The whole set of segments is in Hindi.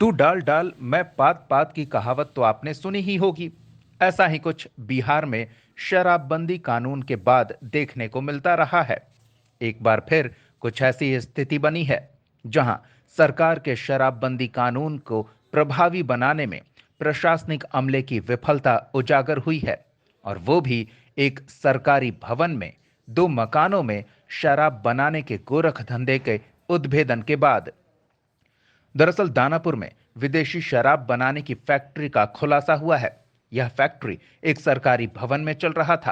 तू डाल डाल मैं पात पात की कहावत तो आपने सुनी ही होगी। ऐसा ही कुछ बिहार में शराबबंदी कानून के बाद देखने को मिलता रहा है। एक बार फिर कुछ ऐसी स्थिति बनी है जहां सरकार के शराबबंदी कानून को प्रभावी बनाने में प्रशासनिक अमले की विफलता उजागर हुई है, और वो भी एक सरकारी भवन में दो मकानों में शराब बनाने के गोरख धंधे के उद्भेदन के बाद। दरअसल दानापुर में विदेशी शराब बनाने की फैक्ट्री का खुलासा हुआ है। यह फैक्ट्री एक सरकारी भवन में चल रहा था।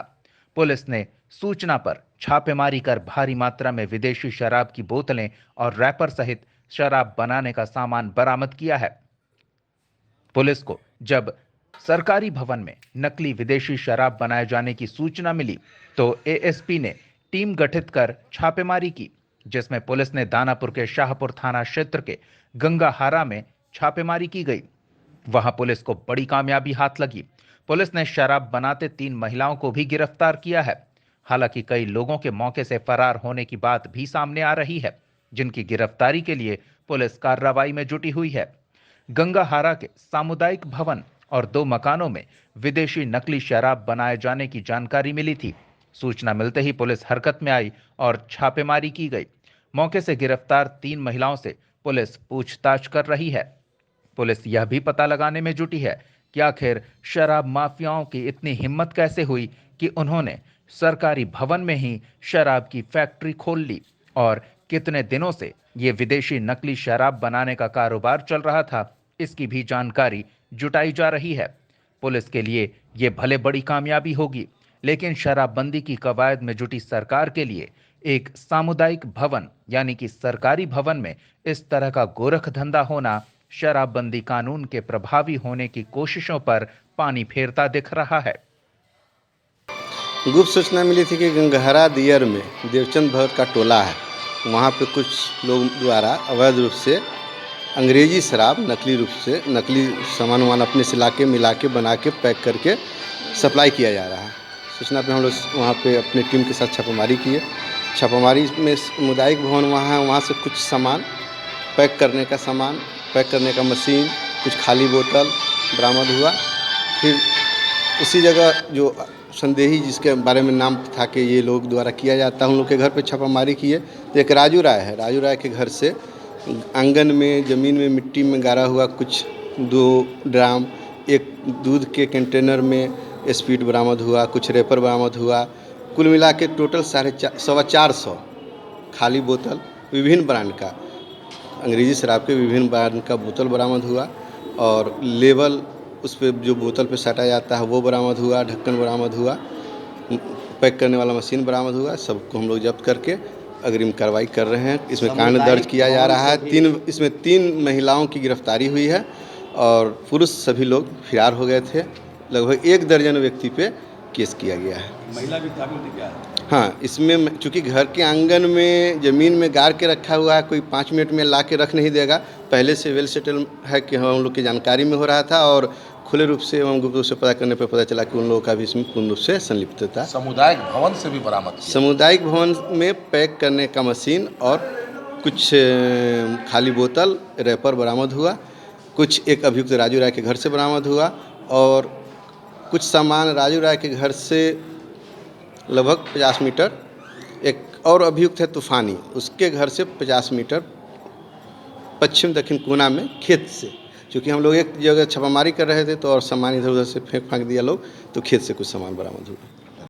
पुलिस ने सूचना पर छापेमारी कर भारी मात्रा में विदेशी शराब की बोतलें और रैपर सहित शराब बनाने का सामान बरामद किया है। पुलिस को जब सरकारी भवन में नकली विदेशी शराब बनाए जाने की सूचना मिली तो एएसपी ने टीम गठित कर छापेमारी की, जिसमें पुलिस ने दानापुर के शाहपुर थाना क्षेत्र के गंगाहारा में छापेमारी की गई। वहां पुलिस को बड़ी कामयाबी हाथ लगी। पुलिस ने शराब बनाते 3 महिलाओं को भी गिरफ्तार किया है। हालांकि कई लोगों के मौके से फरार होने की बात भी सामने आ रही है, जिनकी गिरफ्तारी के लिए पुलिस कार्रवाई में जुटी हुई है। गंगाहारा के सामुदायिक भवन और 2 मकानों में विदेशी नकली शराब बनाए जाने की जानकारी मिली थी। सूचना मिलते ही पुलिस हरकत में आई और छापेमारी की गई। मौके से गिरफ्तार 3 महिलाओं से पुलिस पूछताछ कर रही है। पुलिस यह भी पता लगाने में जुटी है कि आखिर शराब माफियाओं की इतनी हिम्मत कैसे हुई कि उन्होंने सरकारी भवन में ही शराब की फैक्ट्री खोल ली, और कितने दिनों से ये विदेशी नकली शराब बनाने का कारोबार चल रहा था, इसकी भी जानकारी जुटाई जा रही है। पुलिस के लिए ये भले बड़ी कामयाबी होगी, लेकिन शराबबंदी की कवायद में जुटी सरकार के लिए एक सामुदायिक भवन यानी कि सरकारी भवन में इस तरह का गोरख धंधा होना शराबबंदी कानून के प्रभावी होने की कोशिशों पर पानी फेरता दिख रहा है। गुप्त सूचना मिली थी कि गंगहरा दियर में देवचंद भगत का टोला है। वहाँ पे कुछ लोग द्वारा अवैध रूप से अंग्रेजी शराब नकली रूप से नकली सामान वामान अपने से लाके मिला के बना के पैक करके सप्लाई किया जा रहा है। सूचना पे हम लोग वहाँ पे अपनी टीम के साथ छापेमारी किए। छापेमारी में सामुदायिक भवन वहाँ से कुछ सामान पैक करने का सामान, पैक करने का मशीन, कुछ खाली बोतल बरामद हुआ। फिर उसी जगह जो संदेही जिसके बारे में नाम था कि ये लोग द्वारा किया जाता है, उन लोग के घर पे छापामारी किए तो एक राजू राय है। राजू राय के घर से आंगन में ज़मीन में मिट्टी में गाड़ा हुआ कुछ 2 ड्राम, एक दूध के कंटेनर में स्पीड बरामद हुआ, कुछ रेपर बरामद हुआ। कुल मिला के टोटल 450 खाली बोतल विभिन्न ब्रांड का अंग्रेजी शराब के विभिन्न ब्रांड का बोतल बरामद हुआ, और लेबल उस पर जो बोतल पे सटा जाता है वो बरामद हुआ, ढक्कन बरामद हुआ, पैक करने वाला मशीन बरामद हुआ। सबको हम लोग जब्त करके अग्रिम कार्रवाई कर रहे हैं। इसमें कांड दर्ज किया जा रहा है। इसमें 3 महिलाओं की गिरफ्तारी हुई है और पुरुष सभी लोग फरार हो गए थे। लगभग 1 दर्जन व्यक्ति पे केस किया गया है। महिला भी शामिल थी क्या? हाँ, इसमें चूँकि घर के आंगन में ज़मीन में गाड़ के रखा हुआ है, कोई 5 मिनट में ला के रख नहीं देगा। पहले से वेल सेटल है कि हम लोग की जानकारी में हो रहा था, और खुले रूप से एवं गुप्त रूप से पता करने पर पता चला कि उन लोगों का भी इसमें पूर्ण रूप से संलिप्तता। सामुदायिक भवन से भी बरामद किया। सामुदायिक भवन में पैक करने का मशीन और कुछ खाली बोतल रैपर बरामद हुआ। कुछ एक अभियुक्त राजू राय के घर से बरामद हुआ, और कुछ सामान राजू राय के घर से लगभग 50 मीटर। एक और अभियुक्त है तूफानी, उसके घर से 50 मीटर पश्चिम दक्षिण कोना में खेत से। क्योंकि हम लोग एक जगह छापामारी कर रहे थे तो और सामान इधर उधर से फेंक फाँक दिया लोग, तो खेत से कुछ सामान बरामद हुआ।